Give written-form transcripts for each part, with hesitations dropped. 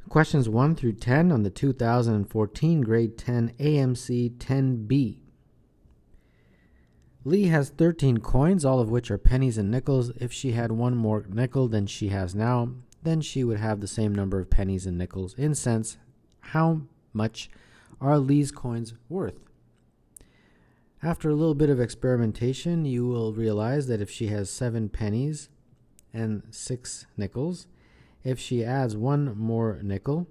Questions 1 through 10 on the 2014 Grade 10 AMC 10B. Lee has 13 coins, all of which are pennies and nickels. If she had one more nickel than she has now, then she would have the same number of pennies and nickels. In cents, how much are Lee's coins worth? After a little bit of experimentation, you will realize that if she has 7 pennies and 6 nickels, if she adds one more nickel,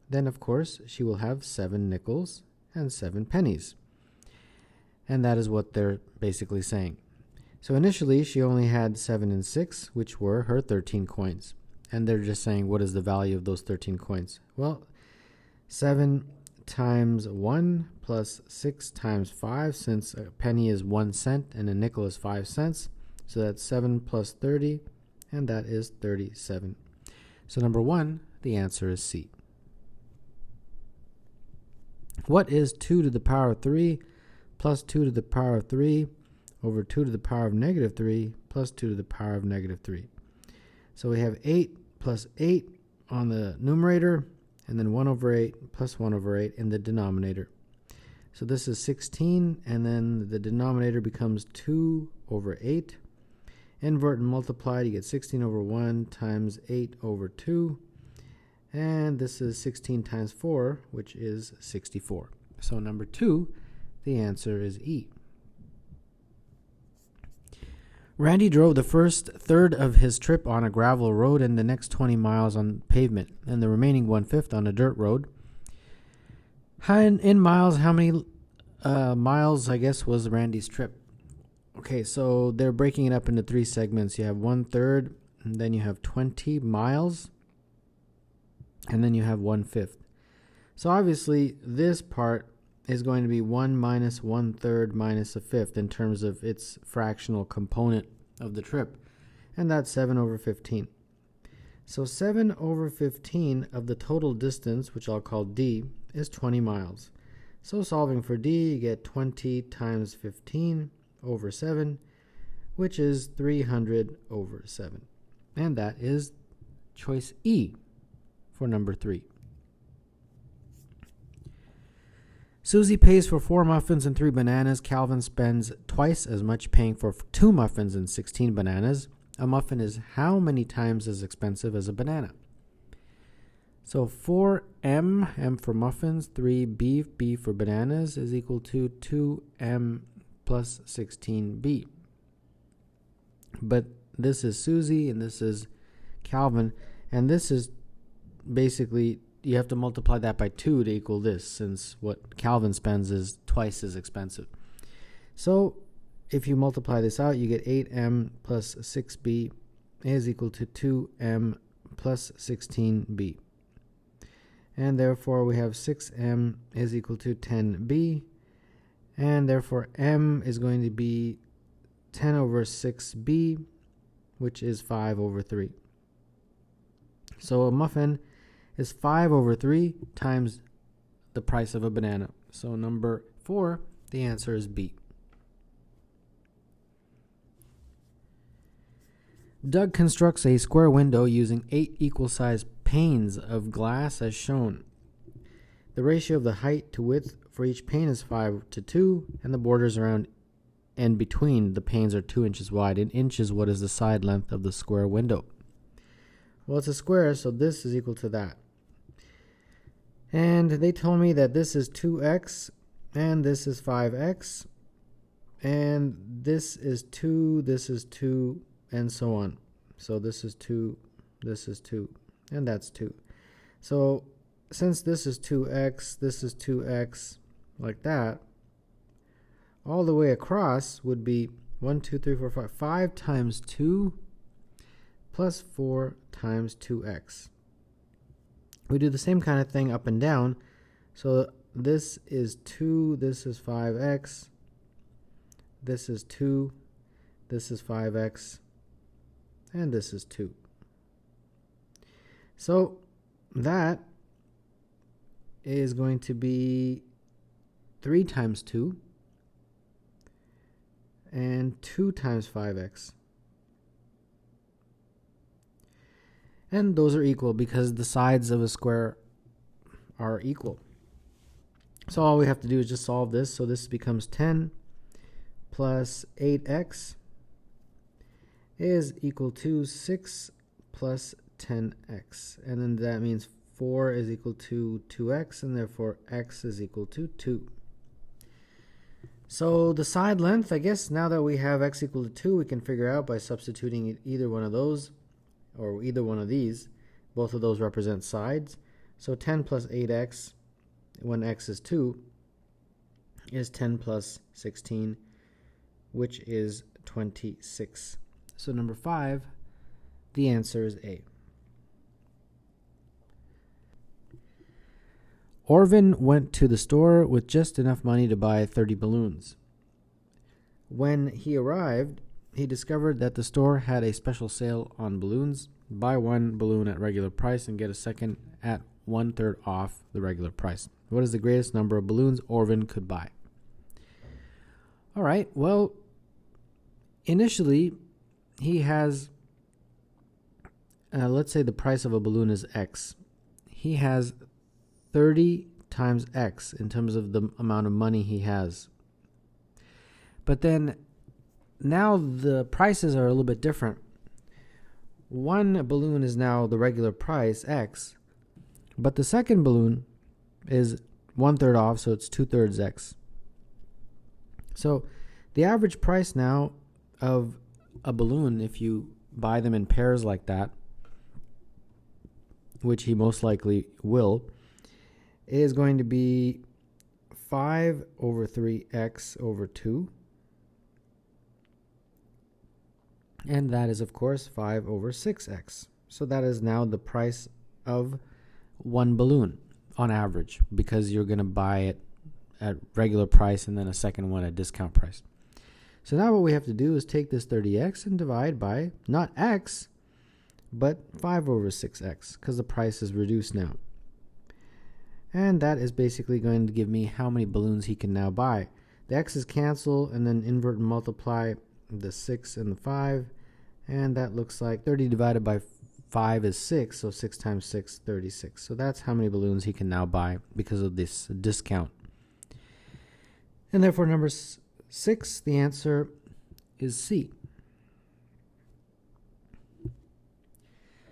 then of course she will have 7 nickels and 7 pennies. And that is what they're basically saying. So initially she only had 7 and 6, which were her 13 coins. And they're just saying, what is the value of those 13 coins? Well, 7 times 1 plus 6 times 5, since a penny is 1 cent and a nickel is 5 cents. So that's 7 plus 30, and that is 37. So number 1, the answer is C. What is 2 to the power of 3 plus 2 to the power of 3 over 2 to the power of negative 3 plus 2 to the power of negative 3? So we have 8 plus 8 on the numerator, and then 1 over 8 plus 1 over 8 in the denominator. So this is 16, and then the denominator becomes 2 over 8. Invert and multiply, you get 16 over 1 times 8 over 2. And this is 16 times 4, which is 64. So number 2, the answer is E. Randy drove the first third of his trip on a gravel road and the next 20 miles on pavement, and the remaining 1/5 on a dirt road. In miles, how many miles, I guess, was Randy's trip? Okay, so they're breaking it up into 3 segments. You have 1/3, and then you have 20 miles, and then you have 1/5. So obviously, this part is going to be 1 minus 1/3 minus 1/5 in terms of its fractional component of the trip, and that's 7 over 15. So 7 over 15 of the total distance, which I'll call D, is 20 miles. So solving for D, you get 20 times 15 over 7, which is 300 over 7. And that is choice E for number 3. Susie pays for 4 muffins and 3 bananas. Calvin spends twice as much paying for 2 muffins and 16 bananas. A muffin is how many times as expensive as a banana? So 4M, M for muffins, 3 beef, B for bananas, is equal to 2M plus 16B. But this is Susie and this is Calvin, and this is basically, you have to multiply that by 2 to equal this, since what Calvin spends is twice as expensive. So if you multiply this out, you get 8M plus 6B is equal to 2M plus 16B. And therefore we have 6M is equal to 10B, and therefore M is going to be 10 over 6B, which is 5 over 3. So a muffin is 5 over 3 times the price of a banana. So number 4, the answer is B. Doug constructs a square window using 8 equal-sized panes of glass as shown. The ratio of the height to width for each pane is 5 to 2, and the borders around and between the panes are 2 inches wide. In inches, what is the side length of the square window? Well, it's a square, so this is equal to that. And they told me that this is 2x, and this is 5x, and this is 2, and so on. So this is 2, and that's 2. So since this is 2x, like that, all the way across would be 1, 2, 3, 4, 5. 5 times 2 plus 4 times 2x. We do the same kind of thing up and down. So this is 2, this is 5x, this is 2, this is 5x, and this is 2. So that is going to be 3 times 2 and 2 times 5x. And those are equal because the sides of a square are equal. So all we have to do is just solve this. So this becomes 10 plus 8x is equal to 6 plus 10x. And then that means 4 is equal to 2x, and therefore x is equal to 2. So the side length, I guess now that we have x equal to 2, we can figure out by substituting either one of those or either one of these. Both of those represent sides. So 10 plus 8x when x is 2 is 10 plus 16, which is 26. So number 5, the answer is A. Orvin went to the store with just enough money to buy 30 balloons. When he arrived, he discovered that the store had a special sale on balloons. Buy one balloon at regular price and get a second at 1/3 off the regular price. What is the greatest number of balloons Orvin could buy? All right, well, initially, he has, let's say the price of a balloon is X. He has 30 times X in terms of the amount of money he has. But then now the prices are a little bit different. One balloon is now the regular price, X, but the second balloon is 1/3 off, so it's 2/3 X. So the average price now of a balloon, if you buy them in pairs like that, which he most likely will, is going to be 5/3x over 2. And that is, of course, 5/6x. So that is now the price of one balloon on average, because you're going to buy it at regular price and then a second one at discount price. So now what we have to do is take this 30x and divide by not x, but 5/6x, because the price is reduced now. And that is basically going to give me how many balloons he can now buy. The x's cancel and then invert and multiply the 6 and the 5. And that looks like 30 divided by 5 is 6, so 6 times 6, 36. So that's how many balloons he can now buy because of this discount. And therefore, number 6, the answer is C.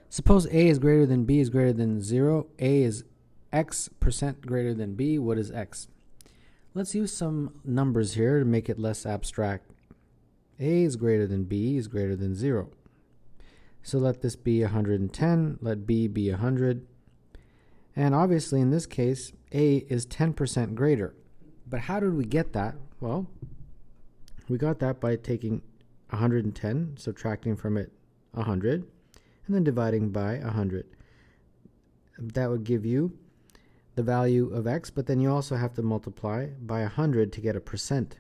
Suppose A is greater than B is greater than 0. A is x% greater than B. What is x? Let's use some numbers here to make it less abstract. A is greater than B is greater than 0. So let this be 110. Let B be 100. And obviously, in this case, A is 10% greater. But how did we get that? Well, we got that by taking 110, subtracting from it 100, and then dividing by 100. That would give you the value of x, but then you also have to multiply by 100 to get a percent.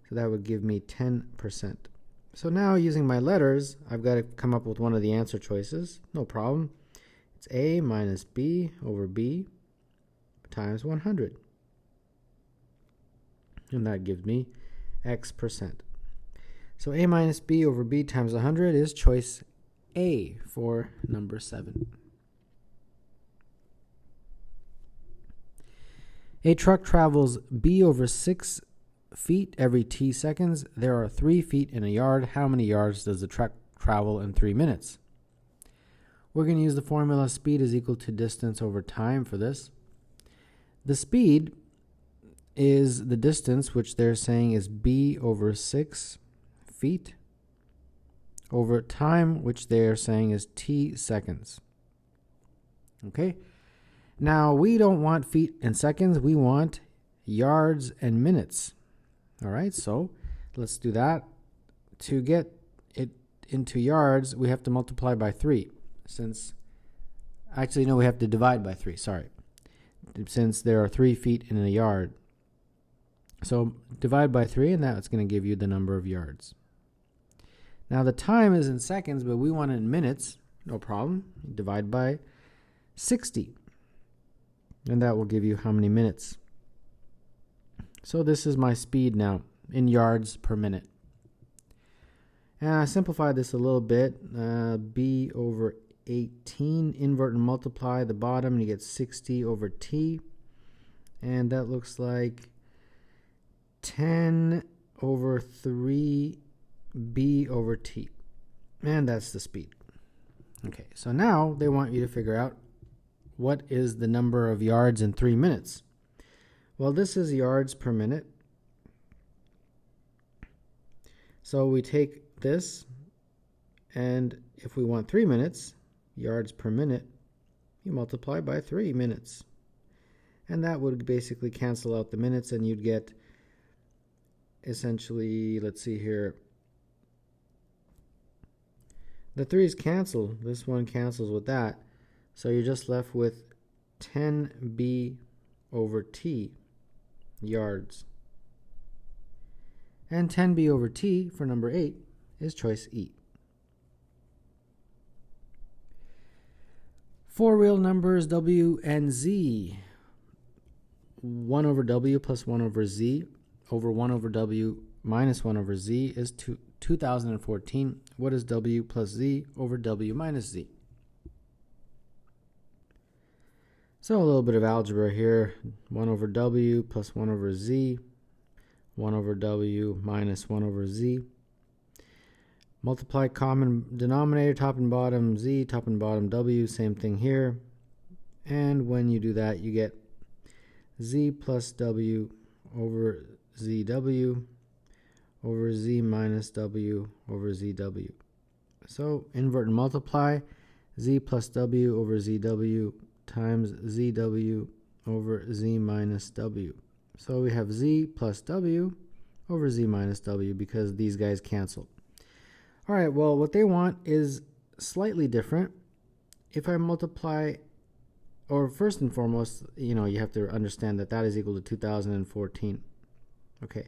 So that would give me 10%. So now, using my letters, I've got to come up with one of the answer choices. No problem. It's A minus B over B times 100. And that gives me x%. So A minus B over B times 100 is choice A for number 7. A truck travels B over 6 feet every t seconds. There are 3 feet in a yard. How many yards does the truck travel in 3 minutes? We're going to use the formula speed is equal to distance over time for this. The speed is the distance, which they're saying is B over 6 feet, over time, which they're saying is t seconds. Okay? Now, we don't want feet and seconds. We want yards and minutes. All right, so let's do that. To get it into yards, we have to multiply by 3. We have to divide by 3, sorry. Since there are 3 feet in a yard. So divide by 3, and that's going to give you the number of yards. Now, the time is in seconds, but we want it in minutes. No problem. Divide by 60. And that will give you how many minutes. So this is my speed now in yards per minute. And I simplified this a little bit. B over 18, invert and multiply the bottom, and you get 60 over t. And that looks like 10 over 3 b over t. And that's the speed. Okay, so now they want you to figure out what is the number of yards in 3 minutes. Well, this is yards per minute. So we take this, and if we want 3 minutes, yards per minute, you multiply by 3 minutes. And that would basically cancel out the minutes, and you'd get essentially, let's see here, the 3's cancel. This one cancels with that. So you're just left with 10b over t yards. And 10b over t for number 8 is choice E. For real numbers w and z, 1 over w plus 1 over z over 1 over w minus 1 over z is 2014. What is w plus z over w minus z? So a little bit of algebra here. 1 over w plus 1 over z, 1 over w minus 1 over z. Multiply common denominator, top and bottom z, top and bottom w, same thing here. And when you do that, you get z plus w over zw over z minus w over zw. So invert and multiply z plus w over zw times zw over z minus w. So we have z plus w over z minus w because these guys cancel. All right, well, what they want is slightly different. If I multiply, or first and foremost, you have to understand that that is equal to 2014. Okay,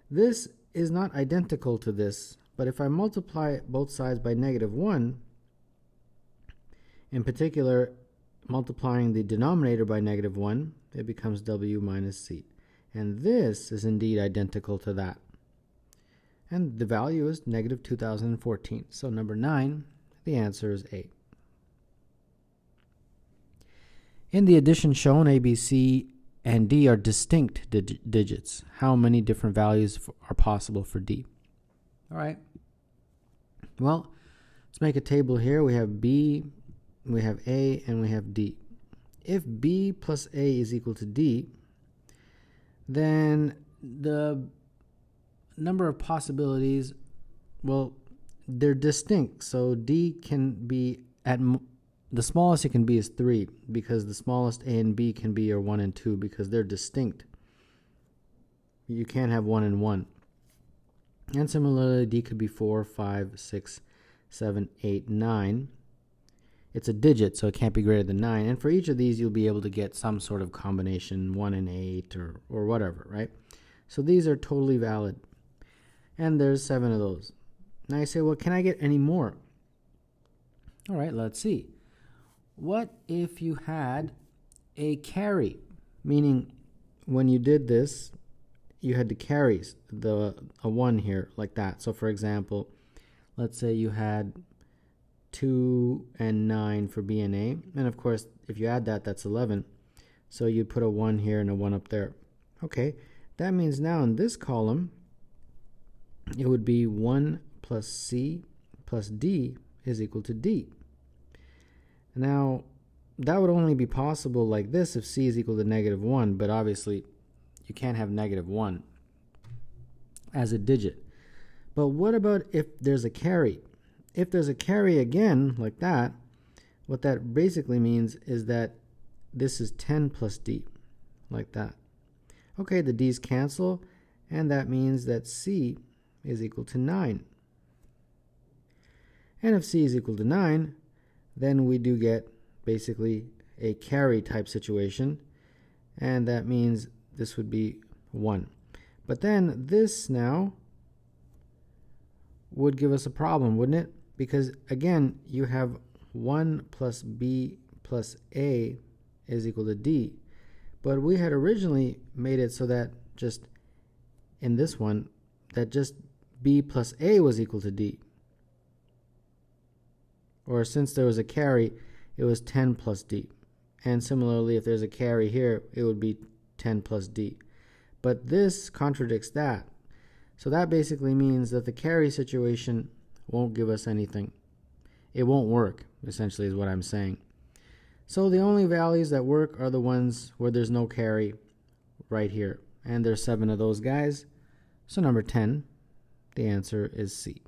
this is not identical to this, but if I multiply both sides by -1, in particular, multiplying the denominator by -1, it becomes w minus c. And this is indeed identical to that. And the value is -2014. So number 9, the answer is A. In the addition shown, A, B, C, and D are distinct digits. How many different values are possible for D? All right. Well, let's make a table here. We have B, we have A, and we have D. If B plus A is equal to D, then the number of possibilities, well, they're distinct. So D can be at the smallest it can be is 3, because the smallest A and B can be are 1 and 2 because they're distinct. You can't have 1 and 1. And similarly, D could be 4, 5, 6, 7, 8, 9. It's a digit, so it can't be greater than 9. And for each of these, you'll be able to get some sort of combination, 1 and 8 or whatever, right? So these are totally valid. And there's 7 of those. Now you say, well, can I get any more? All right, let's see. What if you had a carry? Meaning, when you did this, you had to carry a 1 here, like that. So for example, let's say you had 2 and 9 for B and A. And of course, if you add that, that's 11. So you'd put a 1 here and a 1 up there. Okay, that means now in this column, it would be 1 plus C plus D is equal to D. Now, that would only be possible like this if C is equal to -1, but obviously you can't have -1 as a digit. But what about if there's a carry? If there's a carry again, like that, what that basically means is that this is 10 plus D, like that. Okay, the D's cancel, and that means that C is equal to 9. And if C is equal to 9, then we do get basically a carry type situation, and that means this would be 1. But then this now would give us a problem, wouldn't it? Because again, you have 1 plus B plus A is equal to D. But we had originally made it so that just in this one, that just B plus A was equal to D. Or since there was a carry, it was 10 plus D. And similarly, if there's a carry here, it would be 10 plus D. But this contradicts that. So that basically means that the carry situation won't give us anything. It won't work, essentially, is what I'm saying. So the only values that work are the ones where there's no carry right here. And there's 7 of those guys. So number 10, the answer is C.